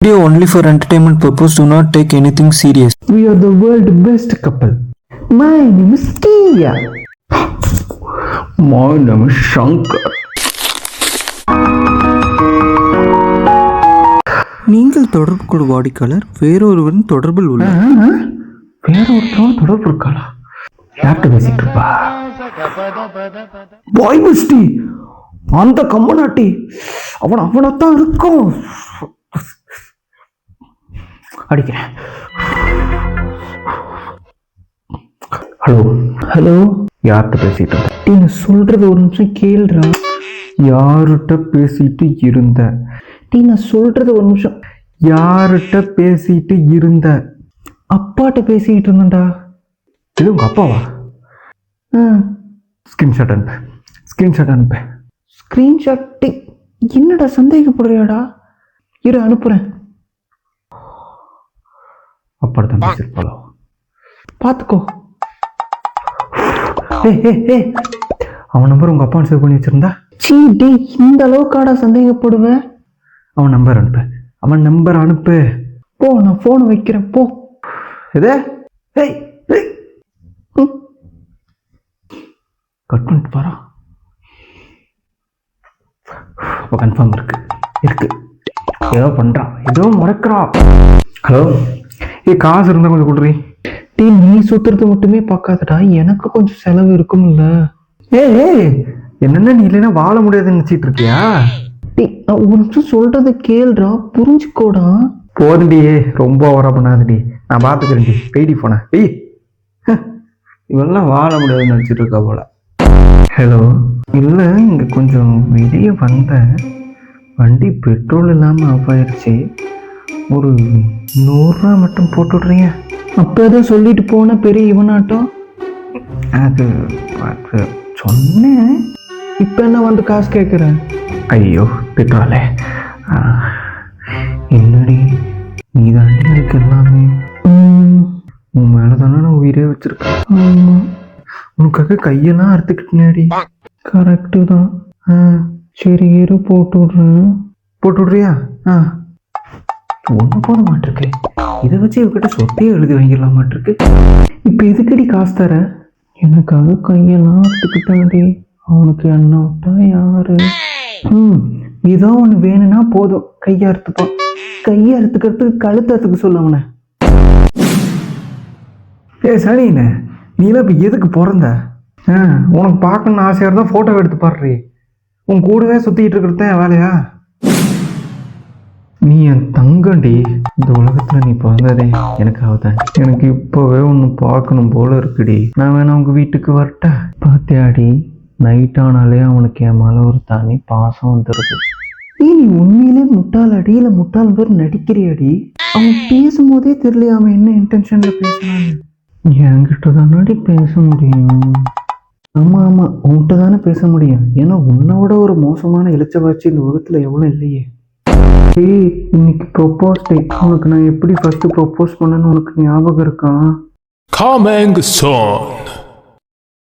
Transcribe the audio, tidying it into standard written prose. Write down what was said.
Video only for entertainment purpose. Do not take anything serious. We are the world best couple. My name is Kia. My name is Shankar. நீங்கள் தொடர்பு கொள்ளும் வாடிக்கையாளர் வேறொருவரின் தொடர்பில் உள்ளார். வேறொருத்தரும் தொடர்பு இருக்காளா? யார்கிட்ட பேசிட்டு இருப்பா? பாய் மிஸ்டி, அந்த கம்மநாட்டி, அவனத்தான் இருக்கும். அடிக்கிறேன். ஹலோ ஹலோ, யார்கிட்ட பேசிட்டு இருந்த? நீ சொல்றது ஒரு நிமிஷம் கேள்றா. யார்கிட்ட பேசிட்டு இருந்த? நான் சொல்றது ஒரு நிமிஷம். யார்கிட்ட பேசிட்டு இருந்த? அப்பாட்ட பேசிட்டு இருந்தேன்டா. இது உங்க அப்பாவா? ஸ்கிரீன்ஷாட் அனுப்ப. ஸ்கிரீன்ஷாட் என்னடா சந்தேகப்படுறியாடா? இரு அனுப்புறேன். அப்பாட்ட தான் பேசிருப்பாளோ, பார்த்துக்கோ. அவன் நம்பர் உங்க அப்பா சேவ் பண்ணி வச்சிருந்தா? சீ டே, இந்த அளவுக்காடா சந்தேகப்படுவேன்? அவன் நம்பர் அனுப்பு. போ, நான் போனை வைக்கிறேன். போ. இதே கட் பண்ணிட்டு பாரா. கன்ஃபார்ம் இருக்கு. ஏதோ பண்றா, ஏதோ முறைக்கிறா. ஹலோ, காசு இருந்தா கொஞ்சம் கொடுறீ. நீ சுத்துறது மட்டுமே பார்க்காதடா, எனக்கு கொஞ்சம் செலவு இருக்கும்ல. என்னென்ன நீ இல்லைன்னா வாழ முடியாதுன்னு நினைச்சிட்டு இருக்கியா? உனக்கு சொல்றத கேள்றா, புரிஞ்சுக்கோடா. போதுண்டியே, ரொம்ப ஓவரா பண்ணாதடி, நான் பாத்துக்கிறேன்டி. பெய்டி போன இவெல்லாம் வாழ முடியாதுன்னு நினைச்சிட்டு இருக்கா போல. ஹலோ, இல்லை இங்க கொஞ்சம் வெளியே வந்த வண்டி பெட்ரோல் இல்லாம ஆஃப் ஆயிடுச்சு. ஒரு 100 ரூபா மட்டும் போட்டு விட்றீங்க. அப்போதான் சொல்லிட்டு போன பெரிய இவனாட்டம். அது சொன்னேன், இப்ப என்ன வந்து காசு கேட்குறேன்? ஐயோ பெட்ரோலே, என்னடி நீ தாண்டி எனக்கு எல்லாமே. உன் மேலதானே நான் உயிரே வச்சிருக்கேன். உனக்காக கையெல்லாம் அறுத்துக்கிட்டேடி. கரெக்டு தான். சரி இரு, போட்டு விட்றியா? ஒன்றும் போட மாட்டிருக்கு. இதை வச்சு இவகிட்ட சொத்தையே எழுதி வாங்கிடலாம் மாட்டிருக்கு. இப்போ எதுக்கடி காசு தர? எனக்காக கையெல்லாம் அறுத்துக்கிட்டாடி. அவனுக்கு என்ன விட்டா யாரு? ஏதோ ஒன்று வேணும்னா போதும், கையை அறுத்துப்பான். கையை அறுத்துக்கிறதுக்கு கழுத்து அறுத்துக்க சொல்ல அவனை. சனிண்ணே, நீலாம் இப்போ எதுக்கு பிறந்த? உனக்கு பார்க்கணுன்னு ஆசையாக இருந்தால் ஃபோட்டோ எடுத்து பாடுறீ. உன் கூடவே சுற்றிக்கிட்டு இருக்கிறது தான் என் வேலையா? நீ என் தங்கண்டி. இந்த உலகத்தில் நீ பிறந்ததே எனக்காக தான். எனக்கு இப்போவே ஒன்று பார்க்கணும் போல இருக்குடி. நான் வேணா உங்கள் வீட்டுக்கு வரட்ட? பார்த்தியாடி, நைட் ஆனாலே அவனுக்கு என் மேலே ஒரு தனி பாசம் வந்துடுது. நீ உண்மையிலே முட்டாள் அடி, இல்லை முட்டாள் பேர் நடிக்கிறியாடி? அவன் பேசும்போதே தெரியல அவன் என்ன இன்டென்ஷன்ல பேசுறான்னு. என்கிட்ட தானடி பேச முடியும். ஆமாம், உன்கிட்ட தானே பேச முடியும். ஏன்னா உன்னோட ஒரு மோசமான இலச்சவாச்சி இந்த உலகத்தில் எவ்வளோ இல்லையே. இன்னைக்கு ப்ரொபோஸ் டே. உனக்கு நான் எப்படி ஃபர்ஸ்ட் ப்ரொபோஸ் பண்ணேன்னு உனக்கு ஞாபகம் இருக்கா? Coming soon.